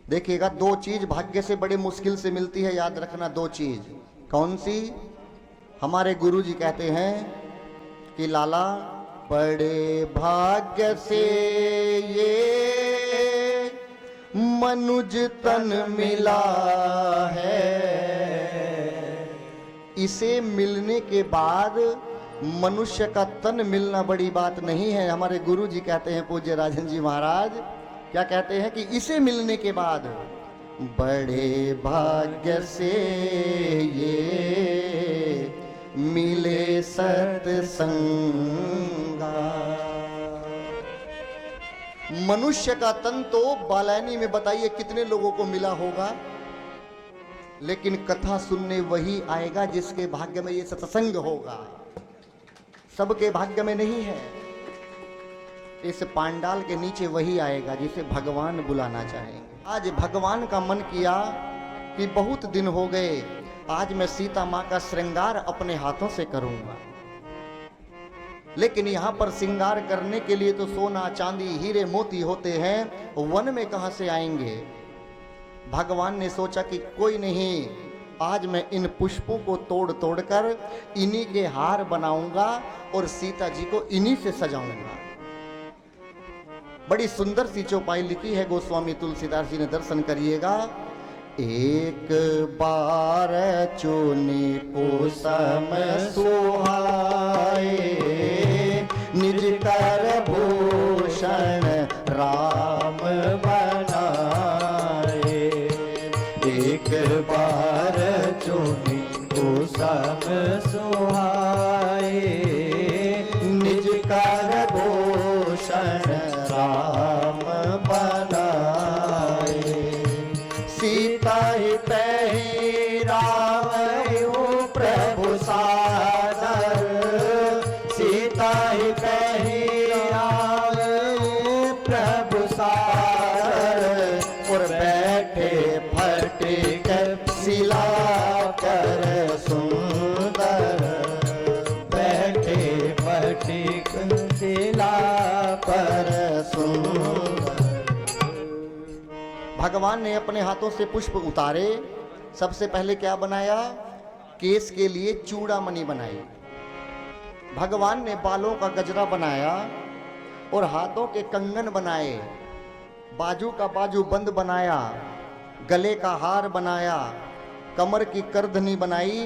देखिएगा, दो चीज भाग्य से बड़े मुश्किल से मिलती है, याद रखना। दो चीज कौन सी? हमारे गुरु जी कहते हैं कि लाला, बड़े भाग्य से ये मनुज तन मिला है। इसे मिलने के बाद मनुष्य का तन मिलना बड़ी बात नहीं है। हमारे गुरु जी कहते हैं, पूज्य राजन जी महाराज क्या कहते हैं कि इसे मिलने के बाद बड़े भाग्य से ये मिले सत्संगा। मनुष्य का तन तो बालैनी में बताइए कितने लोगों को मिला होगा, लेकिन कथा सुनने वही आएगा जिसके भाग्य में ये सत्संग होगा। सबके भाग्य में नहीं है। इस पांडाल के नीचे वही आएगा जिसे भगवान बुलाना चाहेंगे। आज भगवान का मन किया कि बहुत दिन हो गए, आज मैं सीता माँ का श्रृंगार अपने हाथों से करूंगा। लेकिन यहां पर श्रृंगार करने के लिए तो सोना चांदी हीरे मोती होते हैं, वन में कहां से आएंगे? भगवान ने सोचा कि कोई नहीं, आज मैं इन पुष्पों को तोड़ तोड़ कर इन्हीं के हार बनाऊंगा और सीता जी को इन्हीं से सजाऊंगा। बड़ी सुंदर सी चौपाई लिखी है गोस्वामी तुलसीदास जी ने, दर्शन करिएगा। एक बार चुनी कुसुम सुहाए, निज कर भूषण राम बनाए। एक बार चुनी कुसुम सुहाए, निज कर भूषण राम बनाए। सीता ही तहि राम प्रभु सादर, सीता ही तहि राम प्रभु सादर। और बैठे फटिक शिला कर सुंदर, बैठे फटिक शिला पर सुंदर। भगवान ने अपने हाथों से पुष्प उतारे। सबसे पहले क्या बनाया? केस के लिए चूड़ामणि बनाई। भगवान ने बालों का गजरा बनाया और हाथों के कंगन बनाए, बाजू का बाजू बंद बनाया, गले का हार बनाया, कमर की करधनी बनाई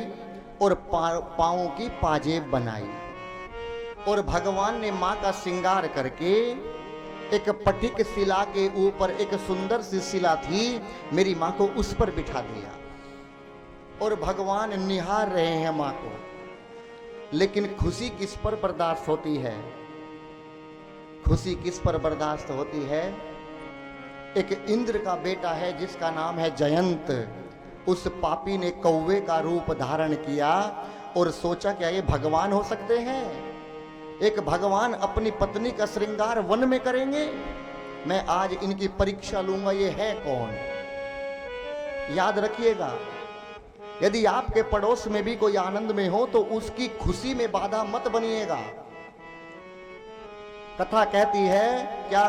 और पांवों की पाजेब बनाई। और भगवान ने मां का श्रृंगार करके एक पटिक शिला के ऊपर, एक सुंदर सी शिला थी, मेरी मां को उस पर बिठा दिया। और भगवान निहार रहे हैं मां को। लेकिन खुशी किस पर बर्दाश्त होती है? खुशी किस पर बर्दाश्त होती है? एक इंद्र का बेटा है जिसका नाम है जयंत। उस पापी ने कौवे का रूप धारण किया और सोचा क्या ये भगवान हो सकते हैं? एक भगवान अपनी पत्नी का श्रृंगार वन में करेंगे? मैं आज इनकी परीक्षा लूंगा, ये है कौन? याद रखिएगा, यदि आपके पड़ोस में भी कोई आनंद में हो तो उसकी खुशी में बाधा मत बनिएगा। कथा कहती है क्या?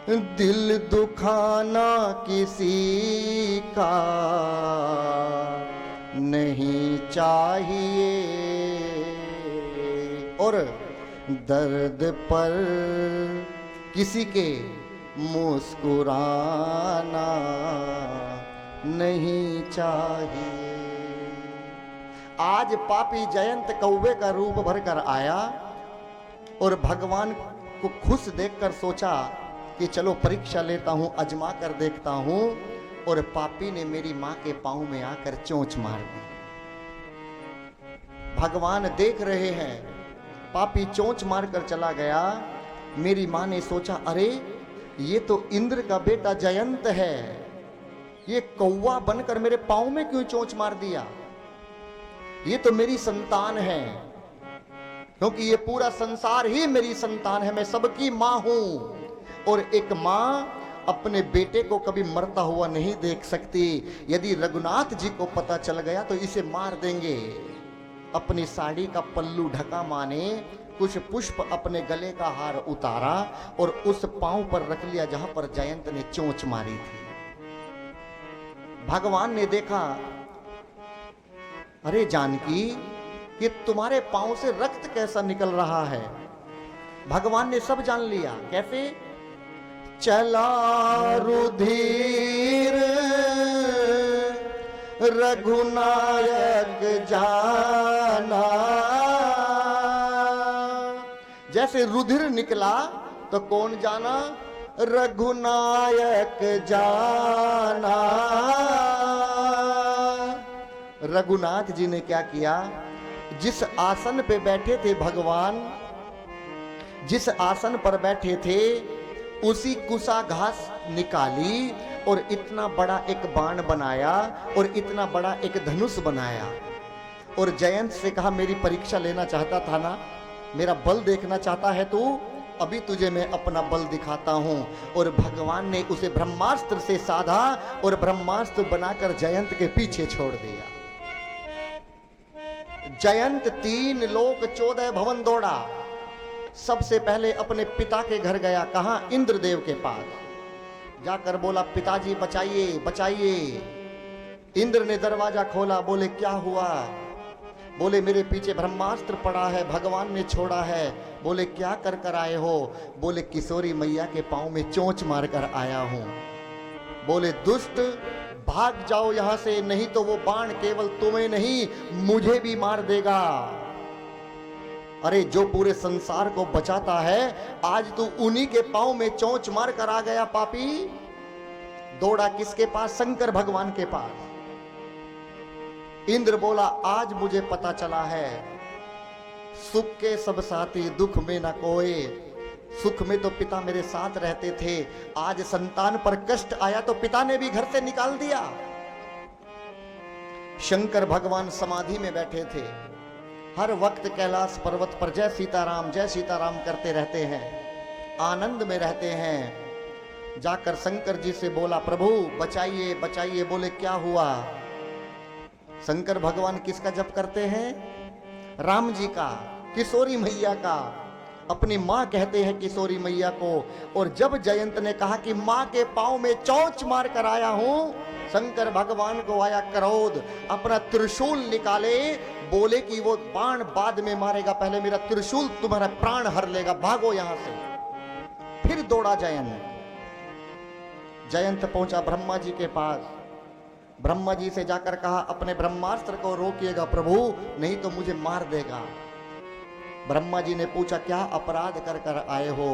दिल दुखाना किसी का नहीं चाहिए और दर्द पर किसी के मुस्कुराना नहीं चाहिए। आज पापी जयंत कौवे का रूप भरकर आया और भगवान को खुश देखकर सोचा कि चलो परीक्षा लेता हूं, अजमा कर देखता हूं। और पापी ने मेरी मां के पांव में आकर चोंच मार दी। भगवान देख रहे हैं, पापी चोंच मारकर चला गया। मेरी मां ने सोचा, अरे ये तो इंद्र का बेटा जयंत है, ये कौवा बनकर मेरे पांव में क्यों चोंच मार दिया? ये तो मेरी संतान है, क्योंकि ये पूरा संसार ही मेरी संतान है, मैं सबकी मां हूं। और एक मां अपने बेटे को कभी मरता हुआ नहीं देख सकती। यदि रघुनाथ जी को पता चल गया तो इसे मार देंगे। अपनी साड़ी का पल्लू ढका मां ने कुछ पुष्प अपने गले का हार उतारा और उस पांव पर रख लिया जहां पर जयंत ने चोंच मारी थी। भगवान ने देखा, अरे जानकी, ये तुम्हारे पांव से रक्त कैसा निकल रहा है? भगवान ने सब जान लिया। कैसे? चला रुधिर रघुनायक जाना। जैसे रुधिर निकला तो कौन जाना? रघुनायक जाना। रघुनाथ जी ने क्या किया? जिस आसन पे बैठे थे भगवान, जिस आसन पर बैठे थे उसी कुसा घास निकाली और इतना बड़ा एक बाण बनाया और इतना बड़ा एक धनुष बनाया और जयंत से कहा, मेरी परीक्षा लेना चाहता था ना, मेरा बल देखना चाहता है तू, अभी तुझे मैं अपना बल दिखाता हूं। और भगवान ने उसे ब्रह्मास्त्र से साधा और ब्रह्मास्त्र बनाकर जयंत के पीछे छोड़ दिया। जयंत 3 लोक 14 भवन दौड़ा। सबसे पहले अपने पिता के घर गया। कहां? इंद्रदेव के पास जाकर बोला, पिताजी बचाइए बचाइए। इंद्र ने दरवाजा खोला। बोले, क्या हुआ? बोले, मेरे पीछे ब्रह्मास्त्र पड़ा है, भगवान ने छोड़ा है। बोले, क्या कर कर आए हो? बोले, किशोरी मैया के पांव में चोंच मारकर आया हूं। बोले, दुष्ट, भाग जाओ यहां से, नहीं तो वो बाण केवल तुम्हें नहीं मुझे भी मार देगा। अरे जो पूरे संसार को बचाता है, आज तू उन्हीं के पांव में चोंच मार कर आ गया पापी। दौड़ा किसके पास? शंकर भगवान के पास। इंद्र बोला, आज मुझे पता चला है, सुख के सब साथी दुख में न कोई। सुख में तो पिता मेरे साथ रहते थे, आज संतान पर कष्ट आया तो पिता ने भी घर से निकाल दिया। शंकर भगवान समाधि में बैठे थे, हर वक्त कैलाश पर्वत पर जय सीताराम करते रहते हैं, आनंद में रहते हैं। जाकर शंकर जी से बोला, प्रभु बचाइए बचाइए। बोले, क्या हुआ? शंकर भगवान किसका जप करते हैं? राम जी का, किशोरी मैया का। अपनी मां कहते हैं किशोरी मैया को। और जब जयंत ने कहा कि मां के पांव में चोंच मार कर आया हूं, शंकर भगवान को आया क्रोध। अपना त्रिशूल निकाले, बोले कि वो बाण बाद में मारेगा, पहले मेरा त्रिशूल तुम्हारा प्राण हर लेगा, भागो यहां से। फिर दौड़ा जयंत। जयंत पहुंचा ब्रह्मा जी के पास। ब्रह्मा जी से जाकर कहा, अपने ब्रह्मास्त्र को रोकिएगा प्रभु, नहीं तो मुझे मार देगा। ब्रह्मा जी ने पूछा, क्या अपराध कर कर आए हो?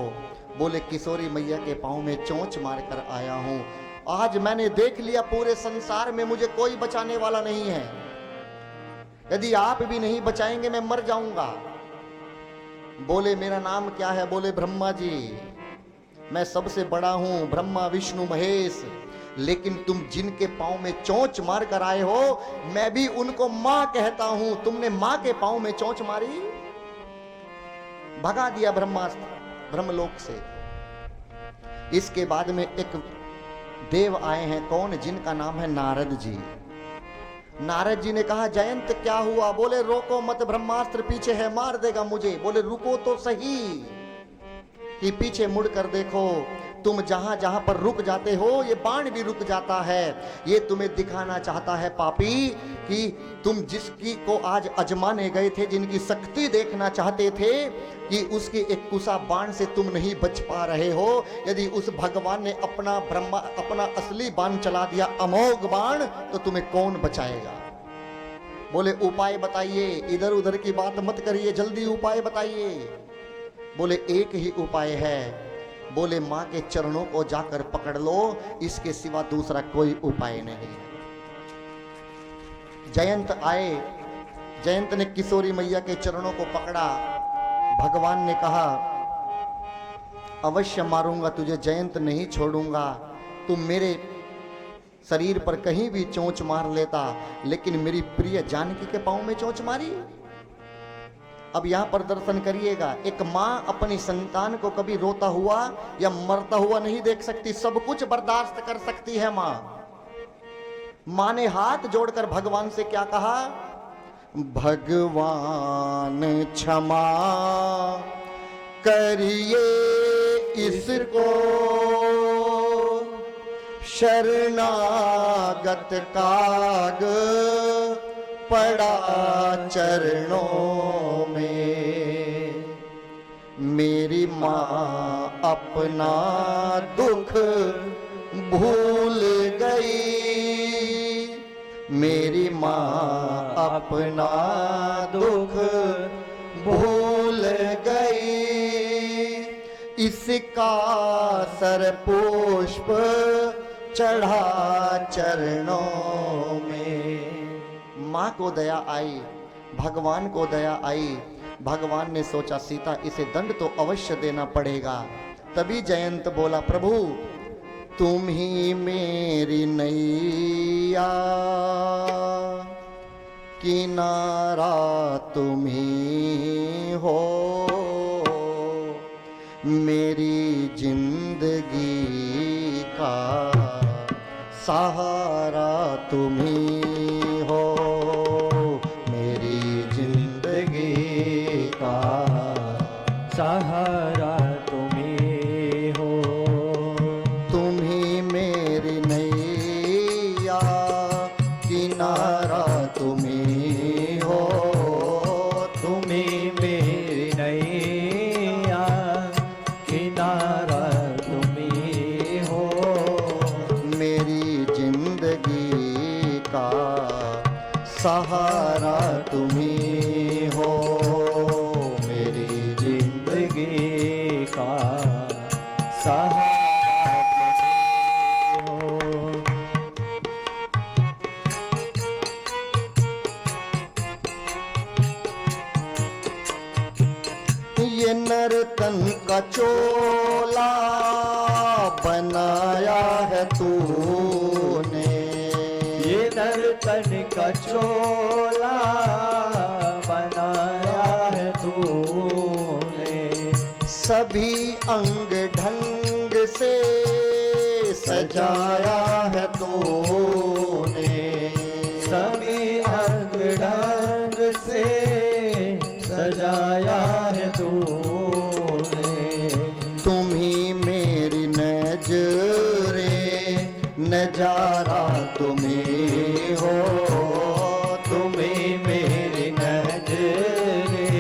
बोले, किशोरी मैया के पांव में चोंच मार कर आया हूं। आज मैंने देख लिया पूरे संसार में मुझे कोई बचाने वाला नहीं है, यदि आप भी नहीं बचाएंगे मैं मर जाऊंगा। बोले, मेरा नाम क्या है? बोले, ब्रह्मा जी। मैं सबसे बड़ा हूं, ब्रह्मा विष्णु महेश, लेकिन तुम जिनके पांव में चोंच मार कर आए हो, मैं भी उनको मां कहता हूं। तुमने मां के पांव में चोंच मारी, भगा दिया ब्रह्मास्त्र ब्रह्मलोक से। इसके बाद में एक देव आए हैं, कौन? जिनका नाम है नारद जी। नारद जी ने कहा, जयंत क्या हुआ? बोले, रोको मत, ब्रह्मास्त्र पीछे है, मार देगा मुझे। बोले, रुको तो सही, कि पीछे मुड़ कर देखो, तुम जहां जहां पर रुक जाते हो ये बाण भी रुक जाता है। ये तुम्हें दिखाना चाहता है पापी कि तुम जिसकी को आज अजमाने गए थे, जिनकी शक्ति देखना चाहते थे, कि उसके एक कुशा बाण से तुम नहीं बच पा रहे हो। यदि उस भगवान ने अपना असली बाण चला दिया, अमोघ बाण, तो तुम्हें कौन बचाएगा? बोले, उपाय बताइए, इधर उधर की बात मत करिए, जल्दी उपाय बताइए। बोले, एक ही उपाय है। बोले, मां के चरणों को जाकर पकड़ लो, इसके सिवा दूसरा कोई उपाय नहीं। जयंत आए, जयंत ने किशोरी मैया के चरणों को पकड़ा। भगवान ने कहा, अवश्य मारूंगा तुझे जयंत, नहीं छोड़ूंगा। तुम मेरे शरीर पर कहीं भी चोंच मार लेता, लेकिन मेरी प्रिय जानकी के पांव में चोंच मारी। अब यहां पर दर्शन करिएगा, एक मां अपनी संतान को कभी रोता हुआ या मरता हुआ नहीं देख सकती, सब कुछ बर्दाश्त कर सकती है मां। मां ने हाथ जोड़कर भगवान से क्या कहा? भगवान क्षमा करिए इसको, शरणागत काग पड़ा चरणों में। मेरी माँ अपना दुख भूल गई, मेरी माँ अपना दुख भूल गई। इसका सर पुष्प चढ़ा चरणों में। माँ को दया आई, भगवान को दया आई। भगवान ने सोचा सीता इसे दंड तो अवश्य देना पड़ेगा। तभी जयंत बोला, प्रभु तुम ही मेरी नैया, किनारा तुम ही हो, मेरी जिंदगी का सहारा तुम ही हो, मेरी जिंदगी का सहारा तुम ही हो। तुम ही मेरी नैया, किनारा तुम ही हो, तुम ही मेरी नैया, किनारा तुम ही हो, मेरी जिंदगी का सहारा तुम ही हो, मेरी जिंदगी का सहारा तुम ही हो। ये नर्तन का चोला बनाया है तूने, ये नर्तन का चोला बनाया है तूने, सभी अंग ढंग से सजाया है तूने, सभी अंग ढंग से सजाया है तूने। तुम ही मेरी नजरे, नजारा तुम ही हो, तुम ही मेरी नजरे,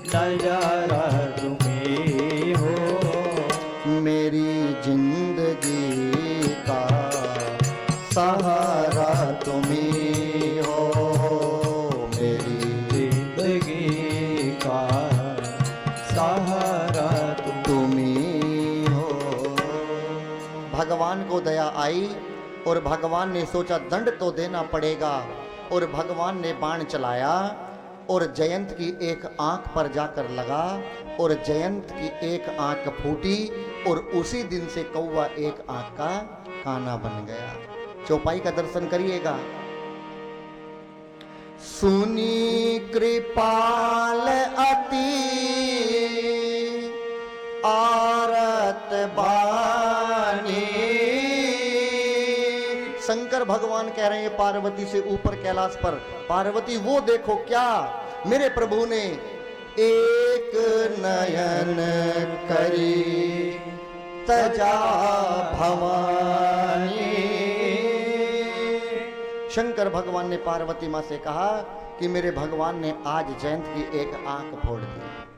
नजारा तुम ही हो, मेरी जिंदगी का सहारा तुम ही हो, मेरी जिंदगी का सहारा तुम ही हो। भगवान को दया आई और भगवान ने सोचा दंड तो देना पड़ेगा, और भगवान ने बाण चलाया और जयंत की एक आंख पर जाकर लगा, और जयंत की एक आंख फूटी, और उसी दिन से कौवा एक आंख का काना बन गया। चौपाई का दर्शन करिएगा। सुनी कृपाल अति आरत बानी। शंकर भगवान कह रहे हैं पार्वती से ऊपर कैलाश पर, पार्वती वो देखो क्या मेरे प्रभु ने एक नयन करी तजा भवानी। शंकर भगवान ने पार्वती माँ से कहा कि मेरे भगवान ने आज जयंत की एक आंख फोड़ दी।